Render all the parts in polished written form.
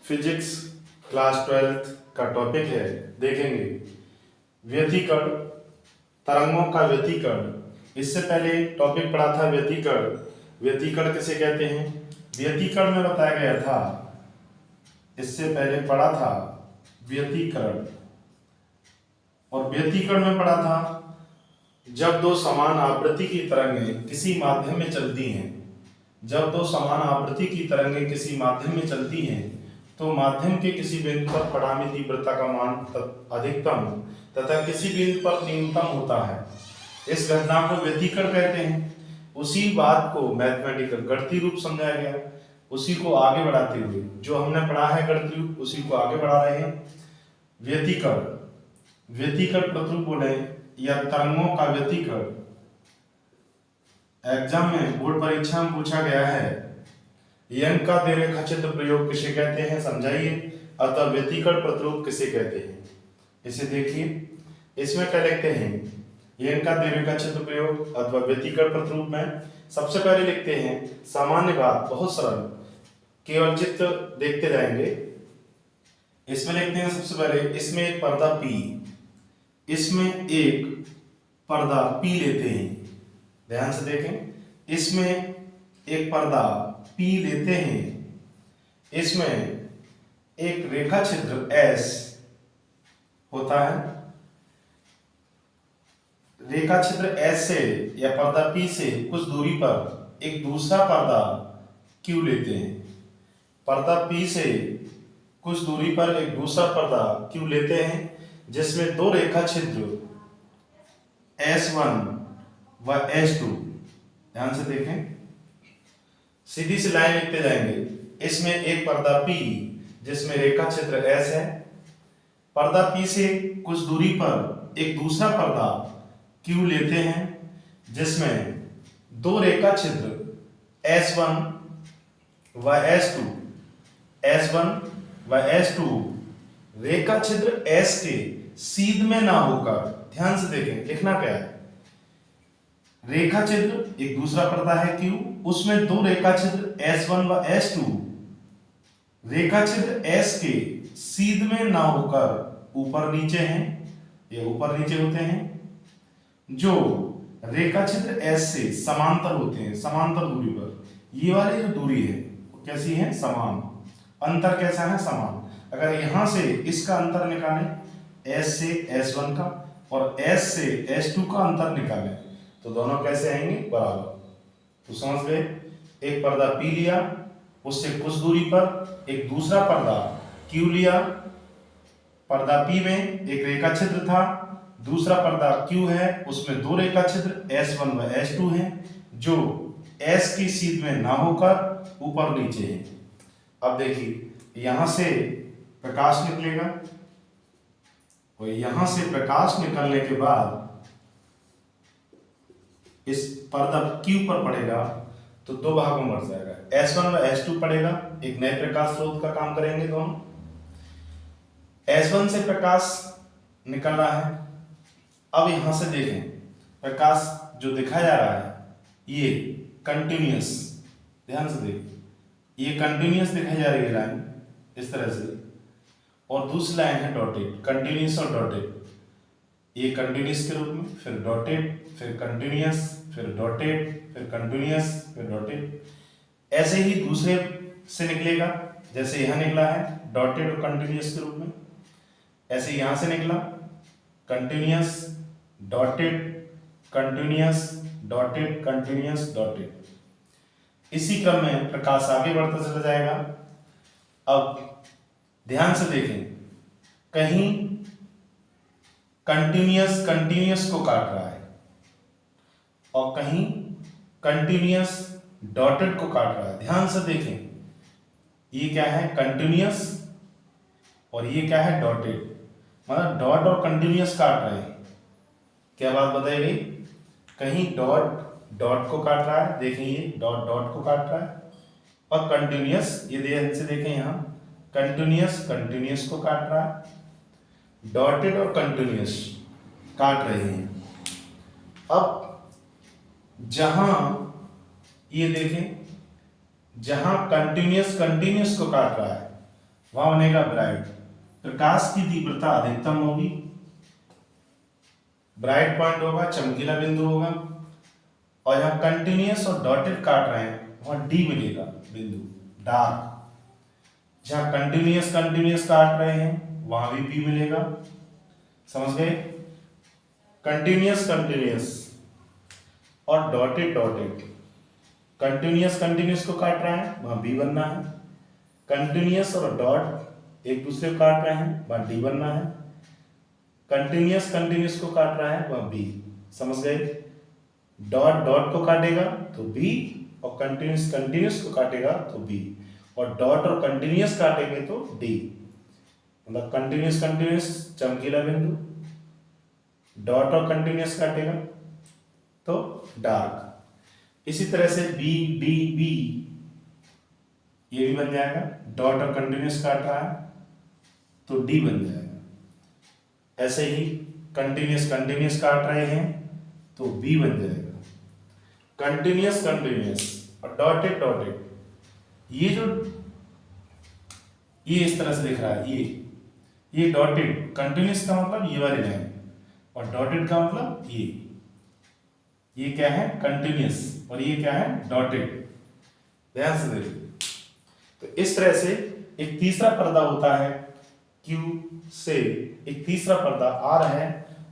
Physics class 12 का topic है। देखेंगे व्यतिकरण, तरंगों का व्यतिकरण। इससे पहले टॉपिक पढ़ा था व्यतिकरण। व्यतिकरण किसे कहते हैं? व्यतिकरण में बताया गया था, इससे पहले पढ़ा था व्यतिकरण। और व्यतिकरण में पढ़ा था जब दो समान आवृत्ति की तरंगें किसी माध्यम में चलती हैं, जब दो समान आवृत्ति की तरंगें किसी माध्यम में चलती हैं तो माध्यम के किसी बिंदु पर परामी तीव्रता का मान अधिकतम तथा किसी बिंदु पर न्यूनतम होता है। इस घटना को व्यतिकरण कहते हैं। उसी बात को मैथमेटिकल गणितीय रूप समझाया गया, उसी को आगे बढ़ाते हुए जो हमने पढ़ा है गणितीय रूप उसी को आगे बढ़ा रहे हैं। व्यतिकरण, व्यतिकरण प्रतिरूप बोले या तरंगों का व्यतिकरण एग्जाम में बोर्ड परीक्षा में पूछा गया है। यंग का द्विरेखा चित्र प्रयोग किसे कहते हैं समझाइए, अतः व्यतिकरण प्रतिरूप किसे कहते हैं। इसे देखिए, इसमें क्या लिखते हैं? यंग का द्विरेखा चित्र प्रयोग अथवा व्यतिकरण प्रतिरूप में सबसे पहले लिखते हैं सामान्य बात, बहुत सरल, केवल चित्र देखते जाएंगे। इसमें लिखते हैं सबसे पहले, इसमें एक पर्दा P, इसमें एक पर्दा P लेते हैं। ध्यान से देखें, इसमें एक पर्दा P लेते हैं, इसमें एक रेखा छिद्र S होता है। रेखा छिद्र S से या पर्दा P से कुछ दूरी पर एक दूसरा पर्दा Q लेते हैं। पर्दा P से कुछ दूरी पर एक दूसरा पर्दा Q लेते हैं जिसमें दो रेखा छिद्र S1 व S2। ध्यान से देखें, सीधी सी लाइन लिखते जाएंगे। इसमें एक पर्दा P जिसमें रेखा छिद्र S है, पर्दा P से कुछ दूरी पर एक दूसरा पर्दा Q लेते हैं जिसमें दो रेखा छिद्र S1 व S2, S1 व S2 रेखा छिद्र S के सीध में ना होकर, ध्यान से देखें लिखना क्या है, रेखा छिद्र एक दूसरा पर्दा है Q, उसमें दो रेखा छिद्र S1 व S2 रेखा छिद्र S के सीध में ना होकर ऊपर नीचे हैं, ये ऊपर नीचे होते हैं, जो रेखा छिद्र S से समांतर होते हैं, समांतर दूरी पर। ये वाली जो दूरी है कैसी है? समान। अंतर कैसा है? समान। अगर यहां से इसका अंतर निकालें S से S1 का और S से S2 का अंतर निकालें तो दोनों कैसे आएंगे? बराबर। तो समझ गए, एक पर्दा P लिया, उससे कुछ दूरी पर एक दूसरा पर्दा Q लिया, पर्दा P में एक रेखा छिद्र था, दूसरा पर्दा Q है, उसमें दो रेखा छिद्र S1 व S2 हैं जो S की सीध में ना होकर ऊपर नीचे हैं। अब देखिए, यहां से प्रकाश निकलेगा और यहां से प्रकाश निकलने के बाद इस पर्दा Q पर पड़ेगा तो दो भागों में बढ़ जाएगा, S1 व S2 पड़ेगा, एक नए प्रकाश स्रोत का काम करेंगे दोनों। S1 से प्रकाश निकल रहा है। अब यहां से देखें, प्रकाश जो दिखाया जा रहा है ये कंटिन्यूअस, ध्यान से देखें, ये कंटिन्यूअस दिखाई जा रही है लाइन इस तरह से, और दूसरी लाइन है डॉटेड, कंटिन्यूअस और डॉटेड। ये कंटिन्यूअस के रूप में, फिर डॉटेड, फिर कंटिन्यूअस, फिर डॉटेड, फिर कंटिन्यूअस, फिर डॉटेड। ऐसे ही दूसरे से निकलेगा, जैसे यहां निकला है डॉटेड और कंटिन्यूअस के रूप में, ऐसे यहां से निकला continuous, dotted, continuous, dotted, continuous, dotted. इसी क्रम में प्रकाश आगे बढ़ता चला जाएगा। अब ध्यान से देखें, कहीं कंटिन्यूअस कंटिन्यूअस को काट रहा है और कहीं कंटिन्यूअस डॉटेड को काट रहा है। ध्यान से देखें, ये क्या है? कंटिन्यूअस, और ये क्या है? डॉटेड। मतलब डॉट और कंटिन्यूअस काट रहे हैं। क्या बात बताई गई? कहीं डॉट डॉट को काट रहा है, देखें ये डॉट डॉट को काट रहा है, और कंटिन्यूअस, ये ध्यान से देखें यहां कंटिन्यूअस कंटिन्यूअस को काट रहा है, डॉटेड और कंटिन्यूअस काट रहे हैं। अब जहां ये देखें, जहां कंटिन्यूअस कंटिन्यूअस को काट रहा है वहां बनेगा ब्राइट। प्रकाश की तीव्रता अधिकतम होगी, ब्राइट पॉइंट होगा, चमकीला बिंदु होगा, और यहाँ कंटिन्यूअस और डॉटेड काट रहे हैं वहां डी मिलेगा बिंदु, डार्क। जहां कंटिन्यूअस कंटिन्यूअस काट रहे हैं वहां भी बी मिलेगा। समझ गए? कंटिन्यूअस कंटिन्यूअस और डॉटेड डॉटेड, कंटिन्यूअस कंटिन्यूअस को काट रहा है वहां बी बनना है, कंटिन्यूअस और डॉट एक दूसरे को काट रहे हैं वहां डी बनना है, कंटिन्यूअस कंटिन्यूअस को काट रहा है वहां बी। समझ गए? डॉट डॉट को काटेगा तो बी, और कंटिन्यूअस कंटिन्यूअस को काटेगा तो बी, और डॉट और कंटिन्यूअस काटेंगे तो डी। मतलब कंटिन्यूअस कंटिन्यूअस चमकीला बिंदु, डॉट और कंटिन्यूअस काटेगा तो डार्क। इसी तरह से बी डी बी ये भी बन जाएगा, डॉट और कंटिन्यूअस काट रहा है तो डी बन जाएगा। ऐसे ही कंटिन्यूअस कंटिन्यूअस काट रहे हैं तो बी बन जाएगा। कंटिन्यूअस कंटिन्यूअस और डॉटेड डॉटेड, ये इस तरह से दिख रहा है, ये डॉटेड, कंटिन्यूअस का मतलब ये वाली लाइन, और डॉटेड का मतलब ये क्या है? कंटिन्यूअस, और ये क्या है? डॉटेड। ध्यान से देखिए। तो इस तरह से एक तीसरा पर्दा होता है, Q से एक तीसरा पर्दा R है,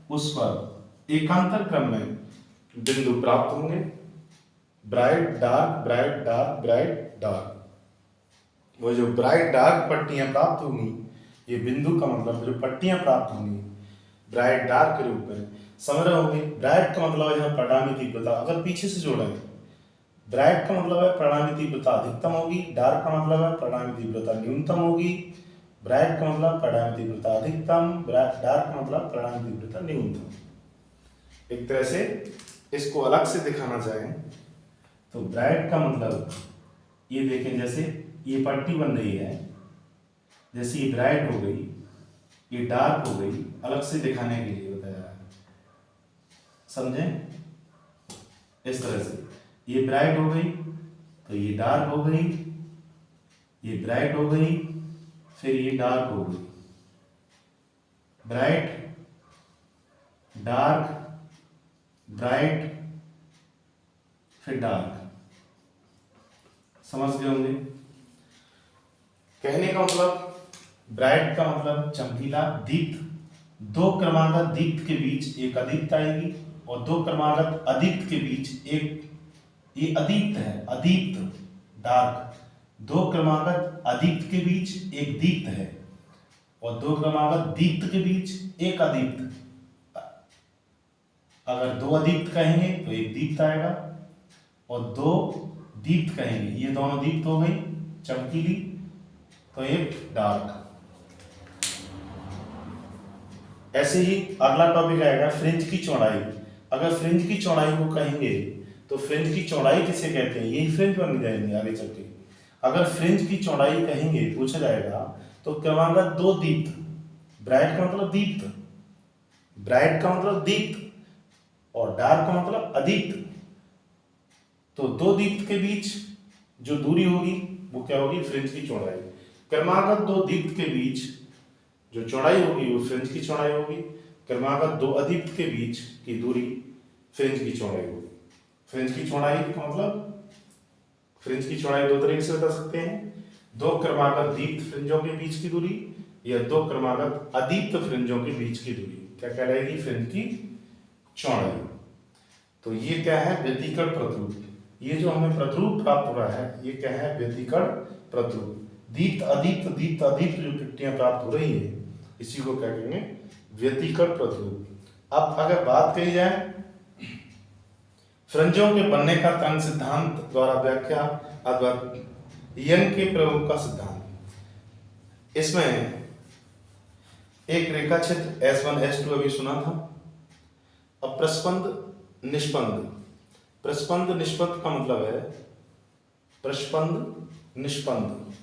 उस पर एकांतर क्रम में बिंदु प्राप्त होंगे, bright dark bright dark bright dark. वो जो ब्राइट डार्क पट्टियां प्राप्त होंगी, ये बिंदु का मतलब जो पट्टियां प्राप्त होंगी ब्राइट डार्क के रूप में, समझ रहे होंगे? ब्राइट का मतलब है यहाँ परिणामी तीव्रता, अगर पीछे से जोड़ेंगे, ब्राइट का मतलब है परिणामी तीव्रता अधिकतम होगी, डार्क का मतलब है परिणामी तीव्रता न्यूनतम होगी, ब्राइट का मतलब परिणामी तीव्रता अधिकतम, डार्क का मतलब परिणामी तीव्रता न्यूनतम। एक तरह से इसको अलग से दिखाना चाहें तो ब्राइट का मतलब ये देखें, जैसे ये पट्टी बन रही है, जैसे ये ब्राइट हो गई, ये डार्क हो गई, अलग से दिखाने के लिए बताया है, समझें? इस तरह से ये ब्राइट हो गई तो ये डार्क हो गई, ये ब्राइट हो गई फिर ये डार्क हो गई, ब्राइट डार्क ब्राइट फिर डार्क। समझ गए होंगे? कहने का मतलब ब्राइट का मतलब चमकीला, दीप्त, दो क्रमागत दीप्त के बीच एक अदीप्त आएगी, और दो क्रमागत अदीप्त के बीच एक, ये अदीप्त है, अदीप्त डार्क, दो क्रमागत अदीप्त के बीच एक दीप्त है, और दो क्रमागत दीप्त के बीच एक अदीप्त। अगर दो अदीप्त कहेंगे तो एक दीप्त आएगा, और दो दीप्त कहेंगे, ये दोनों दीप्त हो गई चमकीली, तो एक डार्क। ऐसे ही अगला टॉपिक आएगा फ्रिंज की चौड़ाई। अगर फ्रिंज की चौड़ाई को कहेंगे तो फ्रिंज की चौड़ाई किसे कहते हैं, यही फ्रिंज बन जाएंगे आगे चल के। अगर फ्रिंज की चौड़ाई कहेंगे, पूछा जाएगा, तो क्रमागत दो दीप्त, ब्राइट का मतलब दीप्त, ब्राइट का मतलब दीप्त, और डार्क का मतलब अदीप्त। तो दो दीप्त के बीच जो दूरी होगी वो क्या होगी? फ्रिंज की चौड़ाई। क्रमागत दो दीप्त के बीच जो चौड़ाई होगी वो फ्रिंज की चौड़ाई होगी, क्रमागत दो अदीप्त के बीच की दूरी फ्रिंज की चौड़ाई होगी। फ्रिंज की चौड़ाई का मतलब, फ्रिंज की चौड़ाई दो तरीके से बता सकते हैं, दो क्रमागत दीप्त फ्रिंजों के बीच की दूरी, या दो क्रमागत अदीप्त फ्रिंजों के बीच की दूरी क्या कहलाएगी? फ्रिंज की चौड़ाई। तो ये क्या है? व्यतिकर्ण प्रतिरूप। ये जो हमें प्रतिरूप प्राप्त हो रहा है ये क्या है? व्यतिकर्ण प्रतिरूप। दीप्त अदीप्त दीप्त अदीप्त जो पट्टियां प्राप्त हो रही है इसी को क्या कहेंगे? व्यतिकर्ण प्रतिरूप। अब अगर बात कही जाए फ्रिंजों के बनने का तरंग सिद्धांत द्वारा व्याख्या अथवा यंग के प्रयोग का सिद्धांत, इसमें एक रेखा क्षेत्र S1 S2 अभी सुना था। अब प्रस्पंद निष्पंद, प्रस्पंद निष्पंद का मतलब है, प्रस्पंद निष्पंद